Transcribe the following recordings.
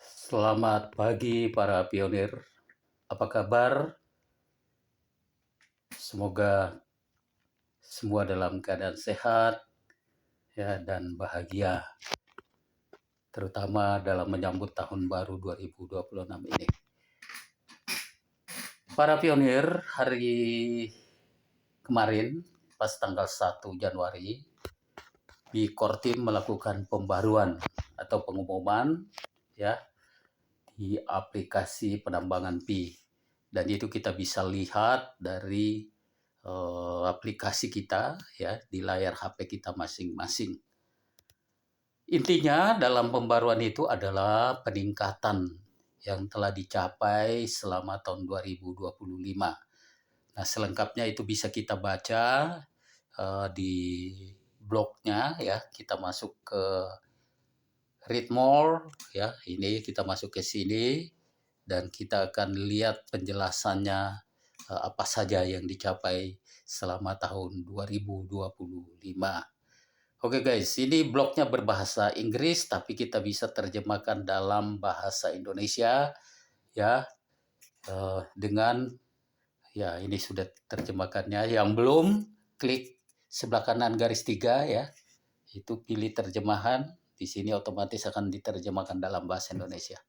Selamat pagi para pionir. Apa kabar? Semoga semua dalam keadaan sehat ya dan bahagia, terutama dalam menyambut tahun baru 2026 ini. Para pionir, hari kemarin pas tanggal 1 Januari di Kortim melakukan pembaruan atau pengumuman ya di aplikasi penambangan Pi. Dan itu kita bisa lihat dari aplikasi kita ya di layar HP kita masing-masing. Intinya dalam pembaruan itu adalah peningkatan yang telah dicapai selama tahun 2025. Nah, selengkapnya itu bisa kita baca di blognya ya. Kita masuk ke Read More ya. Ini kita masuk ke sini dan kita akan lihat penjelasannya apa saja yang dicapai selama tahun 2025. Oke guys, ini blognya berbahasa Inggris tapi kita bisa terjemahkan dalam bahasa Indonesia ya dengan ya ini sudah terjemahkannya. Yang belum, klik sebelah kanan garis 3 ya. Itu pilih terjemahan, di sini otomatis akan diterjemahkan dalam bahasa Indonesia.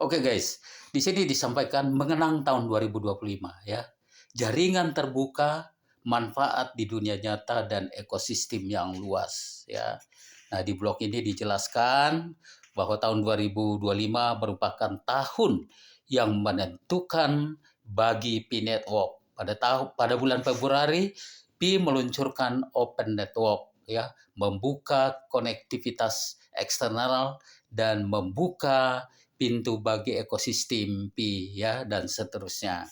Oke guys, di sini disampaikan mengenang tahun 2025 ya. Jaringan terbuka, manfaat di dunia nyata dan ekosistem yang luas ya. Nah, di blog ini dijelaskan bahwa tahun 2025 merupakan tahun yang menentukan bagi Pi Network. Pada bulan Februari, Pi meluncurkan Open Network ya, membuka konektivitas eksternal dan membuka pintu bagi ekosistem Pi ya dan seterusnya.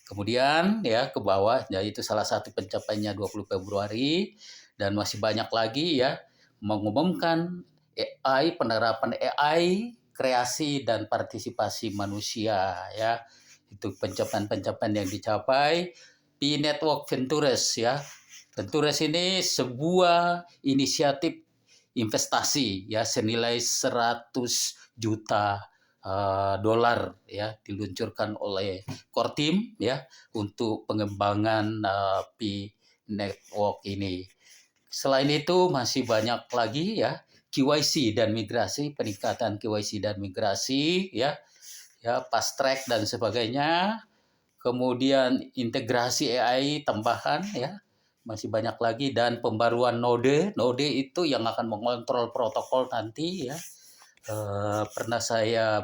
Kemudian ya ke bawah, ya itu salah satu pencapaiannya 20 Februari dan masih banyak lagi ya, mengumumkan AI, penerapan AI, kreasi dan partisipasi manusia ya. Itu pencapaian-pencapaian yang dicapai. Pi Network Ventures ya. Ventures ini sebuah inisiatif investasi ya senilai 100 juta dolar ya diluncurkan oleh Kortim ya untuk pengembangan Pi Network ini. Selain itu masih banyak lagi ya KYC dan migrasi, peningkatan KYC dan migrasi ya fast track dan sebagainya. Kemudian integrasi AI tambahan ya masih banyak lagi dan pembaruan node. Node itu yang akan mengontrol protokol nanti ya. Pernah saya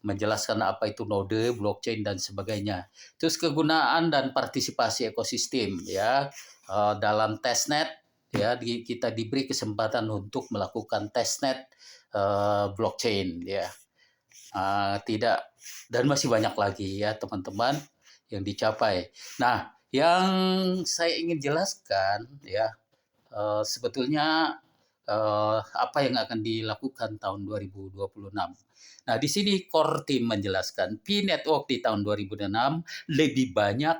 menjelaskan apa itu node, blockchain dan sebagainya. Terus kegunaan dan partisipasi ekosistem ya dalam testnet ya kita diberi kesempatan untuk melakukan testnet blockchain ya. Tidak dan masih banyak lagi ya teman-teman yang dicapai. Nah, yang saya ingin jelaskan ya sebetulnya apa yang akan dilakukan tahun 2026. Nah, di sini Core Team menjelaskan Pi Network di tahun 2006 lebih banyak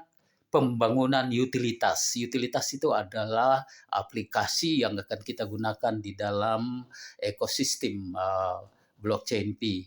pembangunan utilitas. Utilitas itu adalah aplikasi yang akan kita gunakan di dalam ekosistem blockchain Pi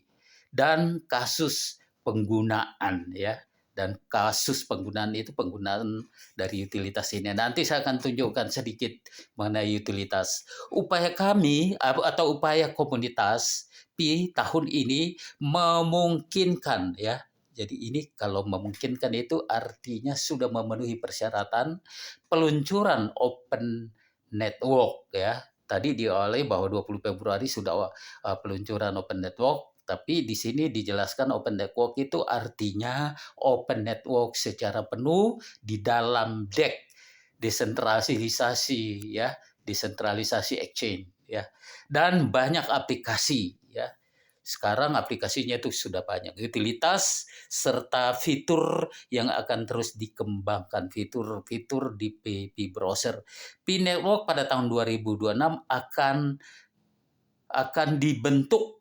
dan kasus penggunaan ya. Dan kasus penggunaan itu penggunaan dari utilitas ini. Nanti saya akan tunjukkan sedikit mengenai utilitas. Upaya kami atau upaya komunitas Pi tahun ini memungkinkan ya. Jadi ini kalau memungkinkan itu artinya sudah memenuhi persyaratan peluncuran Open Network ya. Tadi diawali bahwa 20 Februari sudah peluncuran Open Network. Tapi di sini dijelaskan Open Network itu artinya Open Network secara penuh di dalam DEX, desentralisasi ya, desentralisasi exchange ya. Dan banyak aplikasi ya. Sekarang aplikasinya itu sudah banyak, utilitas serta fitur yang akan terus dikembangkan, fitur-fitur di Pi browser. Pi Network pada tahun 2026 akan dibentuk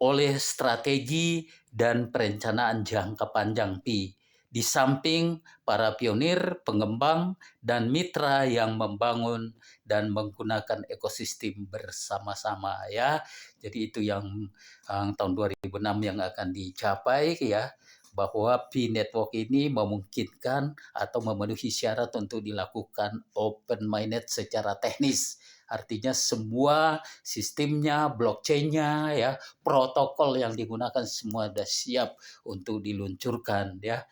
oleh strategi dan perencanaan jangka panjang Pi di samping para pionir, pengembang, dan mitra yang membangun dan menggunakan ekosistem bersama-sama ya. Jadi itu yang tahun 2006 yang akan dicapai ya, bahwa P-Network ini memungkinkan atau memenuhi syarat untuk dilakukan open-minded secara teknis. Artinya semua sistemnya, blockchain-nya, ya, protokol yang digunakan semua sudah siap untuk diluncurkan, ya.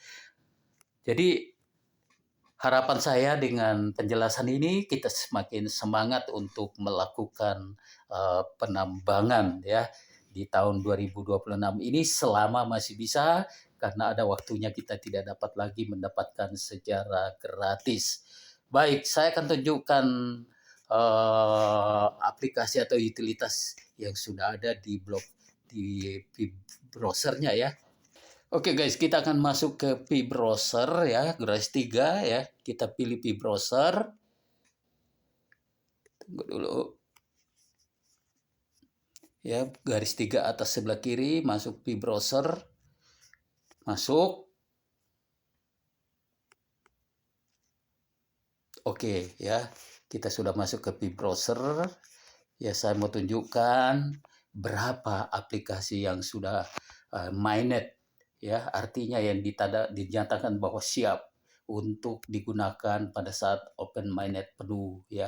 Jadi harapan saya dengan penjelasan ini kita semakin semangat untuk melakukan penambangan, ya, di tahun 2026 ini selama masih bisa, karena ada waktunya kita tidak dapat lagi mendapatkan secara gratis. Baik, saya akan tunjukkan aplikasi atau utilitas yang sudah ada di browsernya ya. Oke guys, kita akan masuk ke P-Browser ya, garis 3 ya. Kita pilih P-Browser. Tunggu dulu. Ya, garis 3 atas sebelah kiri, masuk P-Browser. Masuk. Oke ya, kita sudah masuk ke P-Browser. Ya, saya mau tunjukkan berapa aplikasi yang sudah mainnet ya, artinya yang dinyatakan bahwa siap untuk digunakan pada saat open mainnet penuh ya.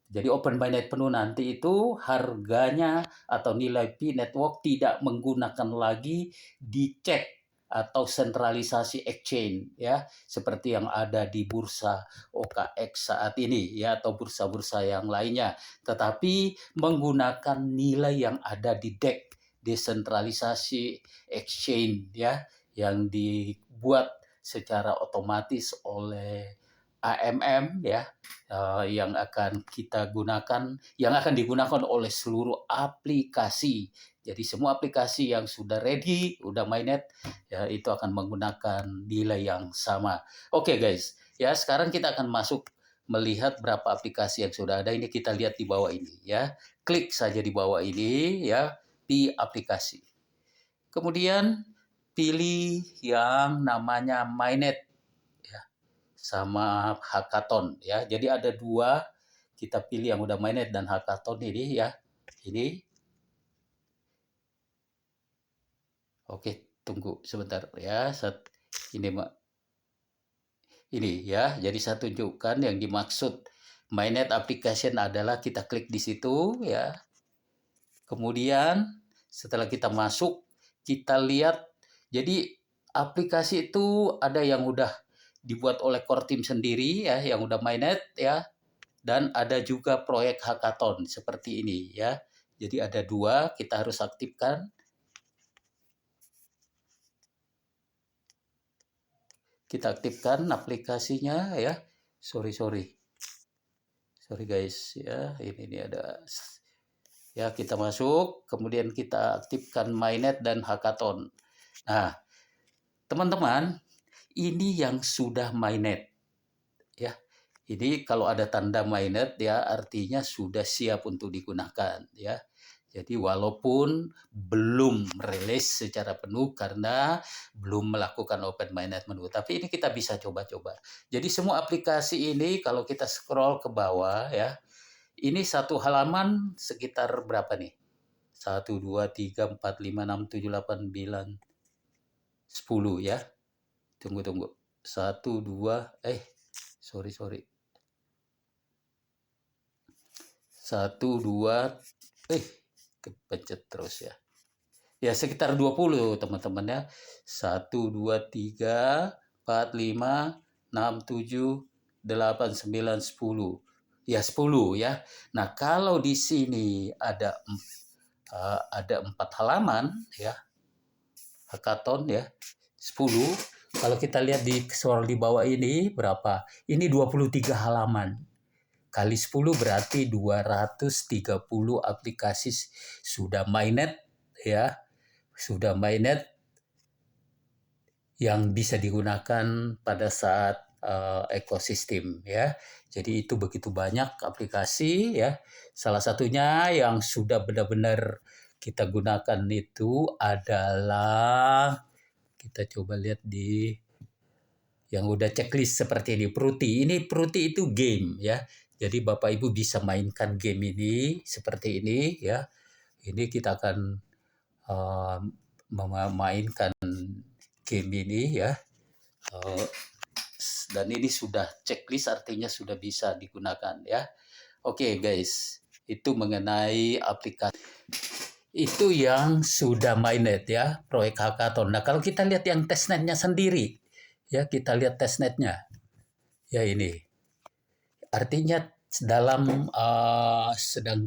Jadi open mainnet penuh nanti itu harganya atau nilai P-Network tidak menggunakan lagi dicek atau sentralisasi exchange ya, seperti yang ada di bursa OKX saat ini ya, atau bursa-bursa yang lainnya, tetapi menggunakan nilai yang ada di DEX, desentralisasi exchange ya, yang dibuat secara otomatis oleh AMM ya, yang akan kita gunakan, yang akan digunakan oleh seluruh aplikasi. Jadi semua aplikasi yang sudah ready, udah mainnet, ya itu akan menggunakan nilai yang sama. Oke guys, ya sekarang kita akan masuk melihat berapa aplikasi yang sudah ada. Ini kita lihat di bawah ini ya. Klik saja di bawah ini ya, di aplikasi. Kemudian pilih yang namanya mainnet ya, sama hackathon ya. Jadi ada dua, kita pilih yang udah mainnet dan hackathon ini ya. Ini. Oke, tunggu sebentar ya. Ini ya. Jadi saya tunjukkan yang dimaksud mainnet application adalah kita klik di situ ya. Kemudian setelah kita masuk, kita lihat. Jadi aplikasi itu ada yang udah dibuat oleh core team sendiri ya, yang udah mainnet ya. Dan ada juga proyek hackathon seperti ini ya. Jadi ada dua, kita harus aktifkan. Kita aktifkan aplikasinya ya. Sorry guys ya. Ini ada ya, kita masuk, kemudian kita aktifkan mainnet dan hackathon. Nah, teman-teman, ini yang sudah mainnet ya. Ini kalau ada tanda mainnet ya, artinya sudah siap untuk digunakan ya. Jadi walaupun belum rilis secara penuh karena belum melakukan open mainnet menu, tapi ini kita bisa coba-coba. Jadi semua aplikasi ini kalau kita scroll ke bawah ya, ini satu halaman sekitar berapa nih? 1, 2, 3, 4, 5, 6, 7, 8, 9, 10 ya. Tunggu. 1, 2, sorry. 1, 2, kepencet terus ya. Ya sekitar 20 teman-teman ya. 1, 2, 3, 4, 5, 6, 7, 8, 9, 10. Ya 10 ya. Nah kalau di sini ada 4 halaman ya. Hackathon ya. 10. Kalau kita lihat di scroll di bawah ini berapa? Ini 23 halaman. Kali 10 berarti 230 aplikasi sudah mainnet ya. Sudah mainnet yang bisa digunakan pada saat ekosistem ya. Jadi itu begitu banyak aplikasi ya. Salah satunya yang sudah benar-benar kita gunakan itu adalah, kita coba lihat di yang udah checklist seperti ini. Pruti itu game ya. Jadi Bapak Ibu bisa mainkan game ini seperti ini ya. Ini kita akan memainkan game ini ya. Dan ini sudah checklist, artinya sudah bisa digunakan ya. Oke guys, itu mengenai aplikasi. Itu yang sudah mainnet ya, proyek hackathon. Nah kalau kita lihat yang testnetnya sendiri, ya kita lihat testnetnya. Ya ini, artinya sedang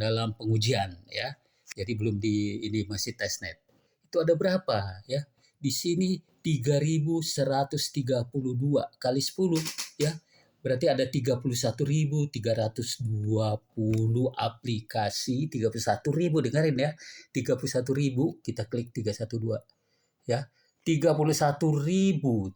dalam pengujian ya. Jadi belum ini masih testnet. Itu ada berapa ya? Di sini 3.132 kali 10 ya. Berarti ada 31.320 aplikasi, 31.000 dengerin ya. 31.000 kita klik 312 ya. 31.332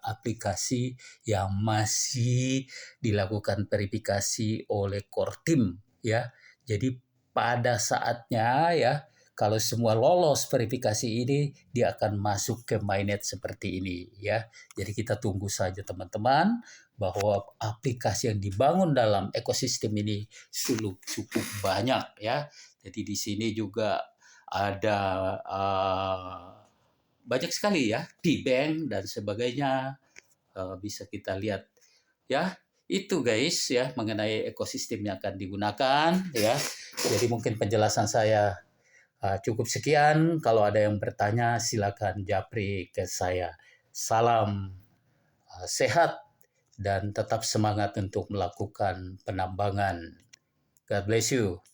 aplikasi yang masih dilakukan verifikasi oleh core team ya. Jadi pada saatnya ya, kalau semua lolos verifikasi ini, dia akan masuk ke mainnet seperti ini ya. Jadi kita tunggu saja teman-teman, bahwa aplikasi yang dibangun dalam ekosistem ini cukup banyak ya. Jadi di sini juga ada banyak sekali ya, di bank dan sebagainya, bisa kita lihat ya. Itu guys ya, mengenai ekosistem yang akan digunakan ya. Jadi mungkin penjelasan saya cukup sekian. Kalau ada yang bertanya silakan japri ke saya. Salam sehat dan tetap semangat untuk melakukan penambangan. God bless you.